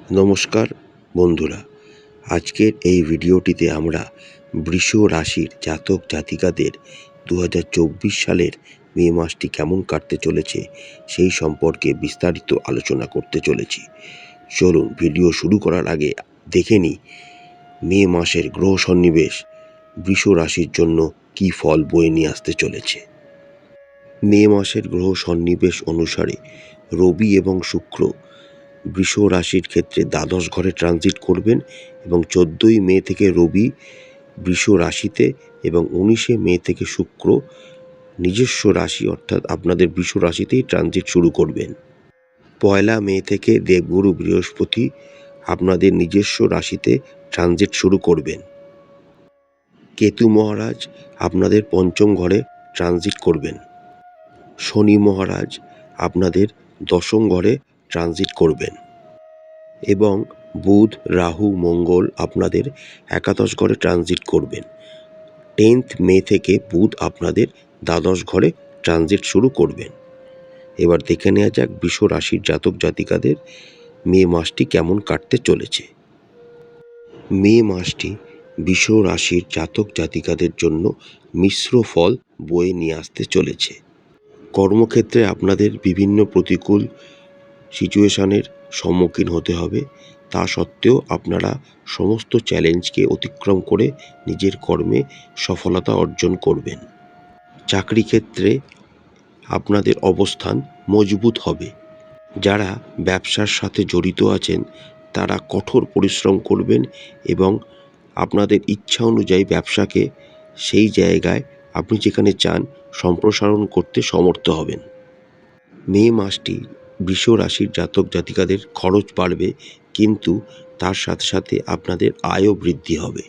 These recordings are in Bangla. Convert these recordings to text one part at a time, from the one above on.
নমস্কার বন্ধুরা, আজকের এই ভিডিওটিতে আমরা বৃষ রাশির জাতক জাতিকাদের 2024 সালের মে মাসটি কেমন কাটতে চলেছে সেই সম্পর্কে বিস্তারিত আলোচনা করতে চলেছি। চলুন ভিডিও শুরু করার আগে দেখে নিই মে মাসের গ্রহ সন্নিবেশ বৃষ রাশির জন্য কী ফল বয়ে নিয়ে আসতে চলেছে। মে মাসের গ্রহ সন্নিবেশ অনুসারে রবি এবং শুক্র বৃষ রাশির ক্ষেত্রে দ্বাদশ ঘরে ট্রানজিট করবেন এবং 14ই মে থেকে রবি বৃষ রাশিতে এবং 19শে মে থেকে শুক্র নিজস্ব রাশি অর্থাৎ আপনাদের বৃষ রাশিতেই ট্রানজিট শুরু করবেন। 1লা মে থেকে দেবগুরু বৃহস্পতি আপনাদের নিজস্ব রাশিতে ট্রানজিট শুরু করবেন। কেতু মহারাজ আপনাদের পঞ্চম ঘরে ট্রানজিট করবেন। শনি মহারাজ আপনাদের দশম ঘরে ট্রানজিট করবেন এবং বুধ রাহু মঙ্গল আপনাদের একাদশ ঘরে ট্রানজিট করবেন। 10th মে থেকে বুধ আপনাদের দ্বাদশ ঘরে ট্রানজিট শুরু করবেন। এবার দেখে নেওয়া যাক বৃষ রাশির জাতক জাতিকাদের মে মাসটি কেমন কাটতে চলেছে। মে মাসটি বৃষ রাশির জাতক জাতিকাদের জন্য মিশ্র ফল বয়ে নিয়ে আসতে চলেছে। কর্মক্ষেত্রে আপনাদের বিভিন্ন প্রতিকূল সিচুয়েশনের সম্মুখীন হতে হবে, তা সত্ত্বেও আপনারা সমস্ত চ্যালেঞ্জকে অতিক্রম করে নিজের কর্মে সফলতা অর্জন করবেন। চাকরি ক্ষেত্রে আপনাদের অবস্থান মজবুত হবে। যারা ব্যবসার সাথে জড়িত আছেন তারা কঠোর পরিশ্রম করবেন এবং আপনাদের ইচ্ছা অনুযায়ী ব্যবসাকে সেই জায়গায় আপনি যেখানে চান সম্প্রসারণ করতে সমর্থ হবেন। মে মাসটি বৃষ রাশির জাতক জাতিকাদের খরচ বাড়বে, কিন্তু তার সাথে সাথে আপনাদের আয়ও বৃদ্ধি হবে।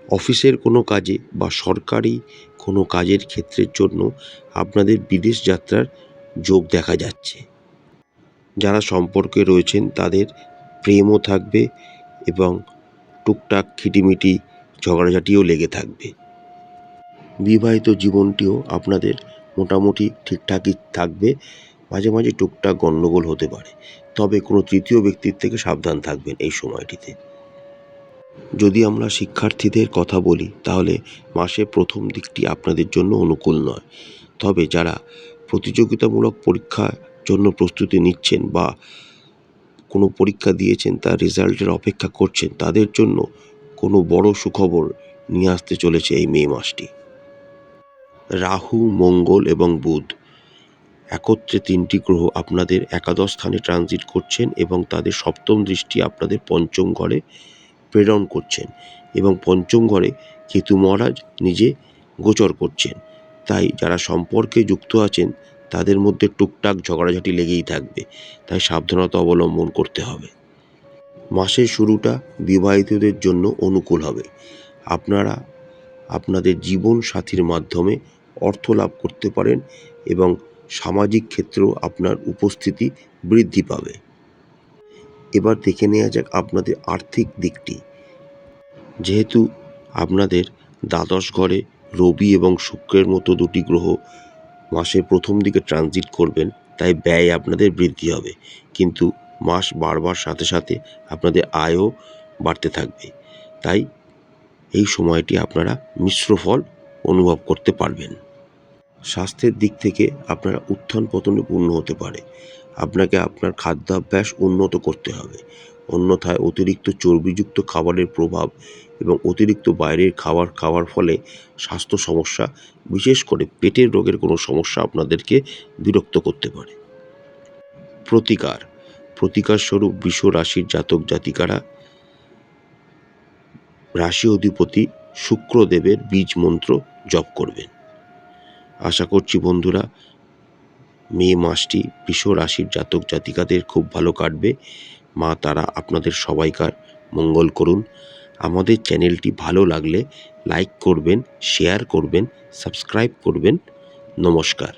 অফিসের কোনো কাজে বা সরকারি কোনো কাজের ক্ষেত্রের জন্য আপনাদের বিদেশ যাত্রার যোগ দেখা যাচ্ছে। যারা সম্পর্কে রয়েছেন তাদের প্রেমও থাকবে এবং টুকটাক খিটিমিটি ঝগড়াঝাটিও লেগে থাকবে। বিবাহিত জীবনটিও আপনাদের মোটামুটি ঠিকঠাকই থাকবে, মাঝে মাঝে টুকটাক গণ্ডগোল হতে পারে, তবে কোনো তৃতীয় ব্যক্তির থেকে সাবধান থাকবেন এই সময়টিতে। যদি আমরা শিক্ষার্থীদের কথা বলি তাহলে মাসের প্রথম দিকটি আপনাদের জন্য অনুকূল নয়, তবে যারা প্রতিযোগিতামূলক পরীক্ষার জন্য প্রস্তুতি নিচ্ছেন বা কোনো পরীক্ষা দিয়েছেন তার রেজাল্টের অপেক্ষা করছেন তাদের জন্য কোনো বড় সুখবর নিয়ে আসতে চলেছে এই মে মাসটি। রাহু মঙ্গল এবং বুধ একত্রে তিনটি গ্রহ আপনাদের একাদশ স্থানে ট্রানজিট করছেন এবং তাদের সপ্তম দৃষ্টি আপনাদের পঞ্চম ঘরে প্রেরণ করছেন এবং পঞ্চম ঘরে কেতু মহারাজ নিজে গোচর করছেন। তাই যারা সম্পর্কে যুক্ত আছেন তাদের মধ্যে টুকটাক ঝগড়াঝাটি লেগেই থাকবে, তাই সাবধানতা অবলম্বন করতে হবে। মাসের শুরুটা বিবাহিতদের জন্য অনুকূল হবে। আপনারা আপনাদের জীবন সাথীর মাধ্যমে অর্থ লাভ করতে পারেন এবং সামাজিক ক্ষেত্রেও আপনার উপস্থিতি বৃদ্ধি পাবে। এবার দেখে নেওয়া যাক আপনাদের আর্থিক দিকটি। যেহেতু আপনাদের দ্বাদশ ঘরে রবি এবং শুক্রের মতো দুটি গ্রহ মাসের প্রথম দিকে ট্রানজিট করবেন, তাই ব্যয় আপনাদের বৃদ্ধি হবে, কিন্তু মাস বাড়বার সাথে সাথে আপনাদের আয়ও বাড়তে থাকবে। তাই এই সময়টি আপনারা মিশ্র ফল অনুভব করতে পারবেন। স্বাস্থ্যের দিক থেকে আপনারা উত্থান পতনে পূর্ণ হতে পারে। আপনাকে আপনার খাদ্যাভ্যাস উন্নত করতে হবে, অন্যথায় অতিরিক্ত চর্বিযুক্ত খাবারের প্রভাব এবং অতিরিক্ত বাইরের খাবার খাওয়ার ফলে স্বাস্থ্য সমস্যা, বিশেষ করে পেটের রোগের কোনো সমস্যা আপনাদেরকে বিরক্ত করতে পারে। প্রতিকার স্বরূপ বৃষ রাশির জাতক জাতিকারা রাশি অধিপতি শুক্রদেবের বীজ মন্ত্র জপ করবেন। আশা করছি বন্ধুরা মে মাসটি বৃষ রাশির জাতক জাতিকাদের খুব ভালো কাটবে। মা তারা আপনাদের সবাইকার মঙ্গল করুন। আমাদের চ্যানেলটি ভালো লাগলে লাইক করবেন, শেয়ার করবেন, সাবস্ক্রাইব করবেন। নমস্কার।